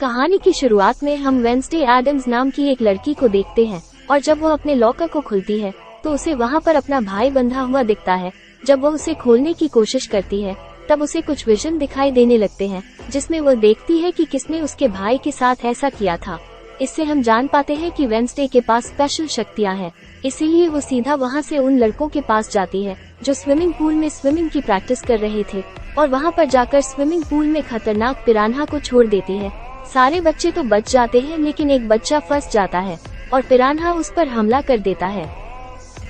कहानी की शुरुआत में हम वेंसडे एडम्स नाम की एक लड़की को देखते हैं और जब वो अपने लॉकर को खुलती है तो उसे वहाँ पर अपना भाई बंधा हुआ दिखता है। जब वो उसे खोलने की कोशिश करती है तब उसे कुछ विजन दिखाई देने लगते हैं जिसमें वो देखती है कि किसने उसके भाई के साथ ऐसा किया था। इससे हम जान पाते हैं कि वेंसडे के पास स्पेशल शक्तियाँ हैं, इसीलिए वो सीधा वहाँ से उन लड़कों के पास जाती है जो स्विमिंग पूल में स्विमिंग की प्रैक्टिस कर रहे थे और वहाँ पर जाकर स्विमिंग पूल में खतरनाक पिरान्हा को छोड़ देती है। सारे बच्चे तो बच जाते हैं लेकिन एक बच्चा फंस जाता है और पिरान्हा उस पर हमला कर देता है।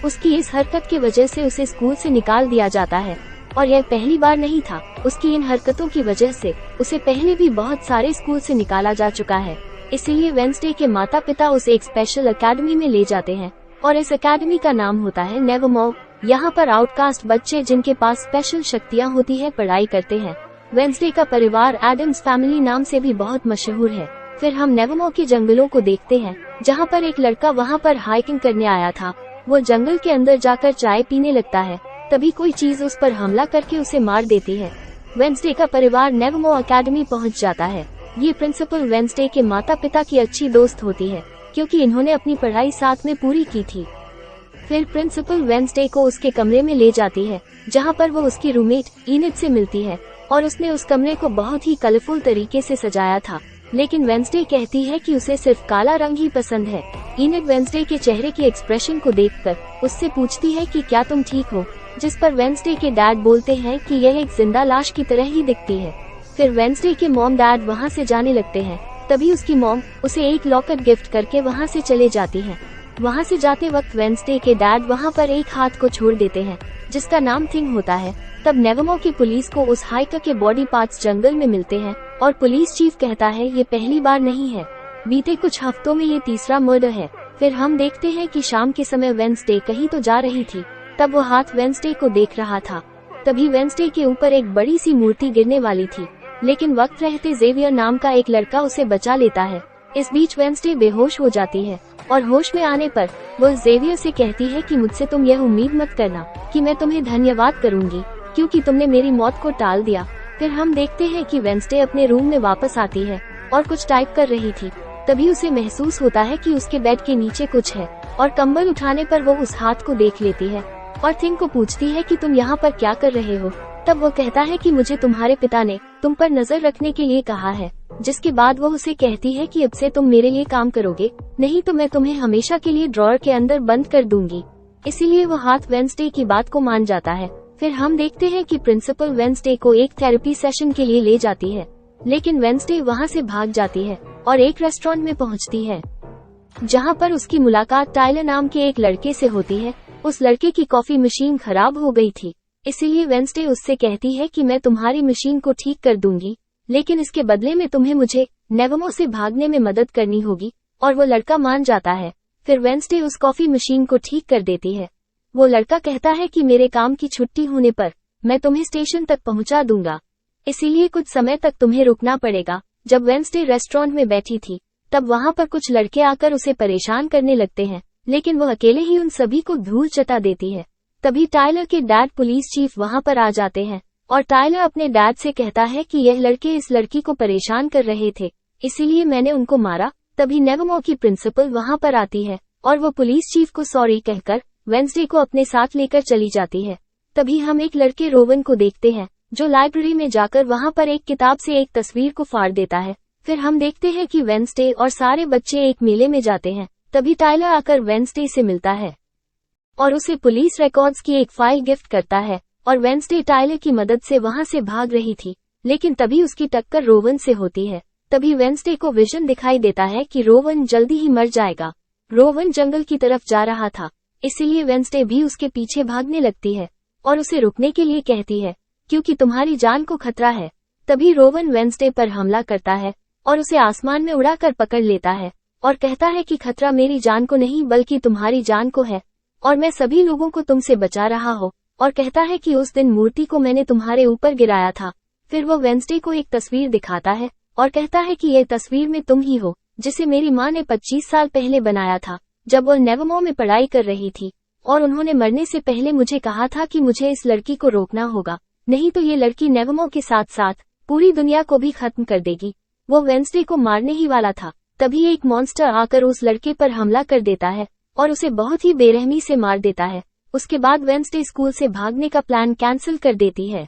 उसकी इस हरकत की वजह से उसे स्कूल से निकाल दिया जाता है और यह पहली बार नहीं था। उसकी इन हरकतों की वजह से उसे पहले भी बहुत सारे स्कूल से निकाला जा चुका है। इसीलिए वेंसडे के माता पिता उसे एक स्पेशल एकेडमी में ले जाते हैं और इस एकेडमी का नाम होता है नेवरमोर। यहाँ पर आउटकास्ट बच्चे जिनके पास स्पेशल शक्तियाँ होती है पढ़ाई करते हैं। वेंसडे का परिवार एडम्स फैमिली नाम से भी बहुत मशहूर है। फिर हम नेवरमोर के जंगलों को देखते हैं जहाँ पर एक लड़का वहाँ पर हाइकिंग करने आया था। वो जंगल के अंदर जाकर चाय पीने लगता है, तभी कोई चीज उस पर हमला करके उसे मार देती है। वेंसडे का परिवार नेवरमोर एकेडमी पहुँच जाता है। ये प्रिंसिपल वेंसडे के माता पिता की अच्छी दोस्त होती है क्योंकि इन्होंने अपनी पढ़ाई साथ में पूरी की थी। फिर प्रिंसिपल वेंसडे को उसके कमरे में ले जाती है जहाँ पर वो उसकी रूममेट इनिड से मिलती है और उसने उस कमरे को बहुत ही कलरफुल तरीके से सजाया था, लेकिन वेंसडे कहती है कि उसे सिर्फ काला रंग ही पसंद है। इनिड वेंसडे के चेहरे के एक्सप्रेशन को देखकर उससे पूछती है कि क्या तुम ठीक हो, जिस पर वेंसडे के डैड बोलते हैं कि यह एक जिंदा लाश की तरह ही दिखती है। फिर वेंसडे के मॉम डैड वहाँ से जाने लगते हैं, तभी उसकी मॉम उसे एक लॉकर गिफ्ट करके वहाँ से चले जाती है। वहाँ से जाते वक्त वेंसडे के डैड वहाँ पर एक हाथ को छोड़ देते हैं जिसका नाम थिंग होता है। तब नेवरमोर की पुलिस को उस हाइकर के बॉडी पार्ट्स जंगल में मिलते हैं और पुलिस चीफ कहता है ये पहली बार नहीं है, बीते कुछ हफ्तों में ये तीसरा मर्डर है। फिर हम देखते हैं कि शाम के समय वेंसडे कहीं तो जा रही थी, तब वो हाथ वेंसडे को देख रहा था। तभी वेंसडे के ऊपर एक बड़ी सी मूर्ति गिरने वाली थी, लेकिन वक्त रहते जेवियर नाम का एक लड़का उसे बचा लेता है। इस बीच वेंसडे बेहोश हो जाती है और होश में आने पर वो जेवियर से कहती है कि मुझसे तुम यह उम्मीद मत करना कि मैं तुम्हें धन्यवाद करूंगी क्योंकि तुमने मेरी मौत को टाल दिया। फिर हम देखते हैं कि वेंसडे अपने रूम में वापस आती है और कुछ टाइप कर रही थी, तभी उसे महसूस होता है कि उसके बेड के नीचे कुछ है और कंबल उठाने पर वो उस हाथ को देख लेती है और थिंग को पूछती है कि तुम यहाँ पर क्या कर रहे हो। तब वो कहता है कि मुझे तुम्हारे पिता ने तुम पर नजर रखने के लिए कहा है, जिसके बाद वो उसे कहती है कि अब से तुम मेरे लिए काम करोगे, नहीं तो मैं तुम्हें हमेशा के लिए ड्रॉअर के अंदर बंद कर दूंगी। इसीलिए वो हाथ वेंसडे की बात को मान जाता है। फिर हम देखते हैं कि प्रिंसिपल वेंसडे को एक थेरेपी सेशन के लिए ले जाती है, लेकिन वेंसडे वहाँ से भाग जाती है और एक रेस्टोरेंट में पहुँचती है जहाँ पर उसकी मुलाकात टाइलर नाम के एक लड़के से होती है। उस लड़के की कॉफी मशीन खराब हो गई थी, इसीलिए वेंसडे उससे कहती है कि मैं तुम्हारी मशीन को ठीक कर दूंगी, लेकिन इसके बदले में तुम्हें मुझे नेवरमोर से भागने में मदद करनी होगी। और वो लड़का मान जाता है। फिर वेंसडे उस कॉफी मशीन को ठीक कर देती है। वो लड़का कहता है कि मेरे काम की छुट्टी होने पर मैं तुम्हें स्टेशन तक पहुंचा दूंगा, इसीलिए कुछ समय तक तुम्हें रुकना पड़ेगा। जब वेंसडे रेस्टोरेंट में बैठी थी तब वहाँ पर कुछ लड़के आकर उसे परेशान करने लगते हैं, लेकिन वो अकेले ही उन सभी को धूल चटा देती है। तभी टाइलर के डैड पुलिस चीफ वहाँ पर आ जाते हैं और टाइलर अपने डैड से कहता है कि यह लड़के इस लड़की को परेशान कर रहे थे, इसीलिए मैंने उनको मारा। तभी नेवरमोर की प्रिंसिपल वहाँ पर आती है और वो पुलिस चीफ को सॉरी कहकर वेंसडे को अपने साथ लेकर चली जाती है। तभी हम एक लड़के रोवन को देखते हैं जो लाइब्रेरी में जाकर वहाँ पर एक किताब से एक तस्वीर को फाड़ देता है। फिर हम देखते हैं कि वेंसडे और सारे बच्चे एक मेले में जाते हैं। तभी टाइलर आकर वेंसडे से मिलता है और उसे पुलिस रिकॉर्ड्स की एक फाइल गिफ्ट करता है और वेंसडे टाइलर की मदद से वहाँ से भाग रही थी, लेकिन तभी उसकी टक्कर रोवन से होती है। तभी वेंसडे को विजन दिखाई देता है कि रोवन जल्दी ही मर जाएगा। रोवन जंगल की तरफ जा रहा था, इसीलिए वेंसडे भी उसके पीछे भागने लगती है और उसे रुकने के लिए कहती है क्योंकि तुम्हारी जान को खतरा है। तभी रोवन वेंसडे पर हमला करता है और उसे आसमान में उड़ाकर पकड़ लेता है और कहता है कि खतरा मेरी जान को नहीं बल्कि तुम्हारी जान को है और मैं सभी लोगों को तुमसे बचा रहा हूँ। और कहता है कि उस दिन मूर्ति को मैंने तुम्हारे ऊपर गिराया था। फिर वो वेंसडे को एक तस्वीर दिखाता है और कहता है कि यह तस्वीर में तुम ही हो जिसे मेरी माँ ने 25 साल पहले बनाया था जब वो नेवरमोर में पढ़ाई कर रही थी, और उन्होंने मरने से पहले मुझे कहा था कि मुझे इस लड़की को रोकना होगा, नहीं तो ये लड़की नेवरमोर के साथ साथ पूरी दुनिया को भी खत्म कर देगी। वो वेंसडे को मारने ही वाला था, तभी एक मॉन्स्टर आकर उस लड़के पर हमला कर देता है और उसे बहुत ही बेरहमी से मार देता है। उसके बाद वेंसडे स्कूल से भागने का प्लान कैंसिल कर देती है।